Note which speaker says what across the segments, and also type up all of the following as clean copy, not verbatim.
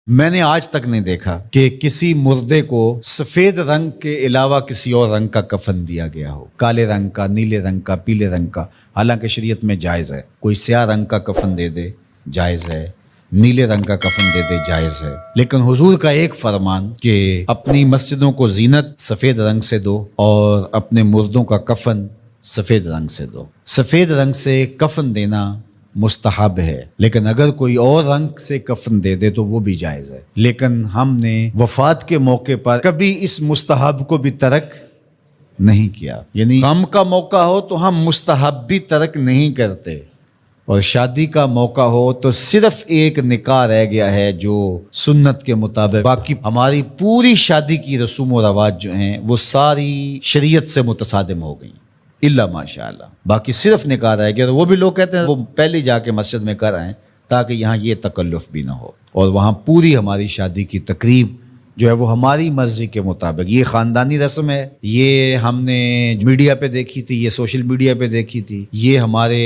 Speaker 1: میں نے آج تک نہیں دیکھا کہ کسی مردے کو سفید رنگ کے علاوہ کسی اور رنگ کا کفن دیا گیا ہو، کالے رنگ کا، نیلے رنگ کا، پیلے رنگ کا۔ حالانکہ شریعت میں جائز ہے، کوئی سیاہ رنگ کا کفن دے دے جائز ہے، نیلے رنگ کا کفن دے دے جائز ہے، لیکن حضور کا ایک فرمان کہ اپنی مسجدوں کو زینت سفید رنگ سے دو اور اپنے مردوں کا کفن سفید رنگ سے دو۔ سفید رنگ سے کفن دینا مستحب ہے، لیکن اگر کوئی اور رنگ سے کفن دے دے تو وہ بھی جائز ہے۔ لیکن ہم نے وفات کے موقع پر کبھی اس مستحب کو بھی ترک نہیں کیا، یعنی غم کا موقع ہو تو ہم مستحب بھی ترک نہیں کرتے، اور شادی کا موقع ہو تو صرف ایک نکاح رہ گیا ہے جو سنت کے مطابق، باقی ہماری پوری شادی کی رسوم و رواج جو ہیں وہ ساری شریعت سے متصادم ہو گئیں الا ماشاء اللہ۔ باقی صرف نکاح رہ گیا، تو وہ بھی لوگ کہتے ہیں وہ پہلے جا کے مسجد میں کر آئیں تاکہ یہاں یہ تکلف بھی نہ ہو، اور وہاں پوری ہماری شادی کی تقریب جو ہے وہ ہماری مرضی کے مطابق۔ یہ خاندانی رسم ہے، یہ ہم نے میڈیا پہ دیکھی تھی، یہ سوشل میڈیا پہ دیکھی تھی، یہ ہمارے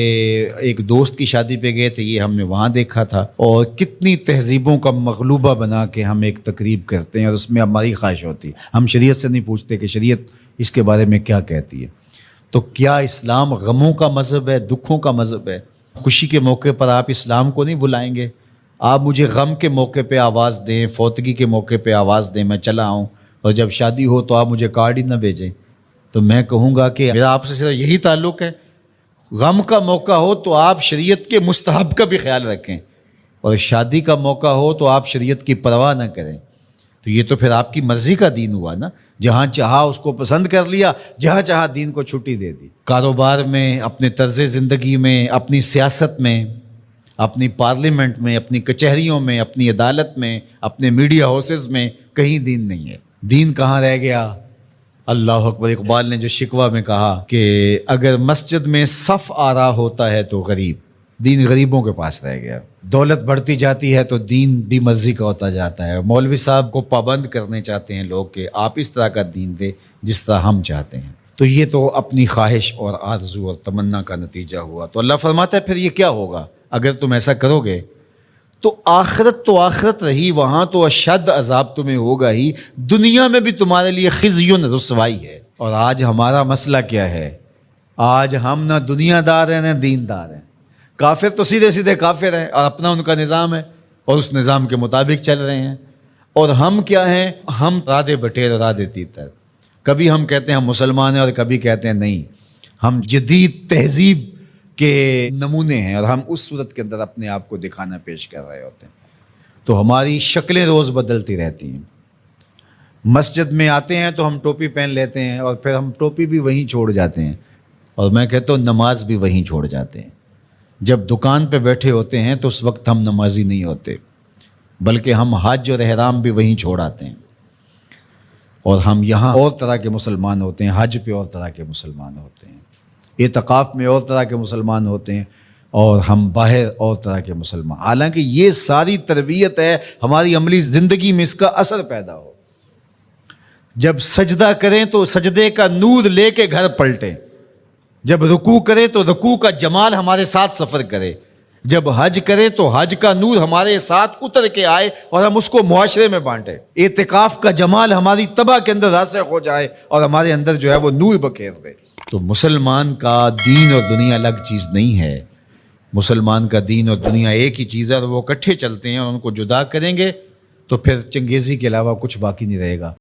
Speaker 1: ایک دوست کی شادی پہ گئے تھے، یہ ہم نے وہاں دیکھا تھا، اور کتنی تہذیبوں کا مغلوبہ بنا کے ہم ایک تقریب کرتے ہیں اور اس میں ہماری خواہش ہوتی ہے۔ ہم شریعت سے نہیں پوچھتے کہ شریعت اس کے بارے میں کیا کہتی ہے۔ تو کیا اسلام غموں کا مذہب ہے، دکھوں کا مذہب ہے؟ خوشی کے موقع پر آپ اسلام کو نہیں بلائیں گے؟ آپ مجھے غم کے موقع پہ آواز دیں، فوتگی کے موقع پہ آواز دیں، میں چلا آؤں، اور جب شادی ہو تو آپ مجھے کارڈ ہی نہ بھیجیں، تو میں کہوں گا کہ میرا آپ سے صرف یہی تعلق ہے۔ غم کا موقع ہو تو آپ شریعت کے مستحب کا بھی خیال رکھیں، اور شادی کا موقع ہو تو آپ شریعت کی پرواہ نہ کریں۔ تو یہ تو پھر آپ کی مرضی کا دین ہوا نا، جہاں چاہا اس کو پسند کر لیا، جہاں چاہا دین کو چھٹی دے دی۔ کاروبار میں، اپنے طرز زندگی میں، اپنی سیاست میں، اپنی پارلیمنٹ میں، اپنی کچہریوں میں، اپنی عدالت میں، اپنے میڈیا ہاؤسز میں کہیں دین نہیں ہے۔ دین کہاں رہ گیا؟ اللہ اکبر۔ اقبال نے جو شکوہ میں کہا کہ اگر مسجد میں صف آ رہا ہوتا ہے تو غریب، دین غریبوں کے پاس رہ گیا۔ دولت بڑھتی جاتی ہے تو دین بھی مرضی کا ہوتا جاتا ہے۔ مولوی صاحب کو پابند کرنے چاہتے ہیں لوگ کہ آپ اس طرح کا دین دیں جس طرح ہم چاہتے ہیں۔ تو یہ تو اپنی خواہش اور آرزو اور تمنا کا نتیجہ ہوا۔ تو اللہ فرماتا ہے پھر یہ کیا ہوگا اگر تم ایسا کرو گے؟ تو آخرت رہی، وہاں تو اشد عذاب تمہیں ہوگا ہی، دنیا میں بھی تمہارے لیے خزی رسوائی ہے۔ اور آج ہمارا مسئلہ کیا ہے؟ آج ہم نہ دنیا دار ہیں نہ دین دار ہیں۔ کافر تو سیدھے سیدھے کافر ہیں اور اپنا ان کا نظام ہے اور اس نظام کے مطابق چل رہے ہیں، اور ہم کیا ہیں؟ ہم رادے بٹیر اور رادے تیتر۔ کبھی ہم کہتے ہیں ہم مسلمان ہیں اور کبھی کہتے ہیں نہیں، ہم جدید تہذیب کے نمونے ہیں، اور ہم اس صورت کے اندر اپنے آپ کو دکھانا پیش کر رہے ہوتے ہیں۔ تو ہماری شکلیں روز بدلتی رہتی ہیں۔ مسجد میں آتے ہیں تو ہم ٹوپی پہن لیتے ہیں، اور پھر ہم ٹوپی بھی وہیں چھوڑ جاتے ہیں، اور میں کہتا ہوں نماز بھی وہیں چھوڑ جاتے ہیں۔ جب دکان پہ بیٹھے ہوتے ہیں تو اس وقت ہم نمازی نہیں ہوتے، بلکہ ہم حج اور احرام بھی وہیں چھوڑ آتے ہیں، اور ہم یہاں اور طرح کے مسلمان ہوتے ہیں، حج پہ اور طرح کے مسلمان ہوتے ہیں، اعتکاف میں اور طرح کے مسلمان ہوتے ہیں، اور ہم باہر اور طرح کے مسلمان۔ حالانکہ یہ ساری تربیت ہے ہماری عملی زندگی میں، اس کا اثر پیدا ہو۔ جب سجدہ کریں تو سجدے کا نور لے کے گھر پلٹیں، جب رکوع کرے تو رکوع کا جمال ہمارے ساتھ سفر کرے، جب حج کرے تو حج کا نور ہمارے ساتھ اتر کے آئے اور ہم اس کو معاشرے میں بانٹیں، اعتکاف کا جمال ہماری طبع کے اندر راسخ ہو جائے اور ہمارے اندر جو ہے وہ نور بکھیر دے۔ تو مسلمان کا دین اور دنیا الگ چیز نہیں ہے، مسلمان کا دین اور دنیا ایک ہی چیز ہے، اور وہ اکٹھے چلتے ہیں، اور ان کو جدا کریں گے تو پھر چنگیزی کے علاوہ کچھ باقی نہیں رہے گا۔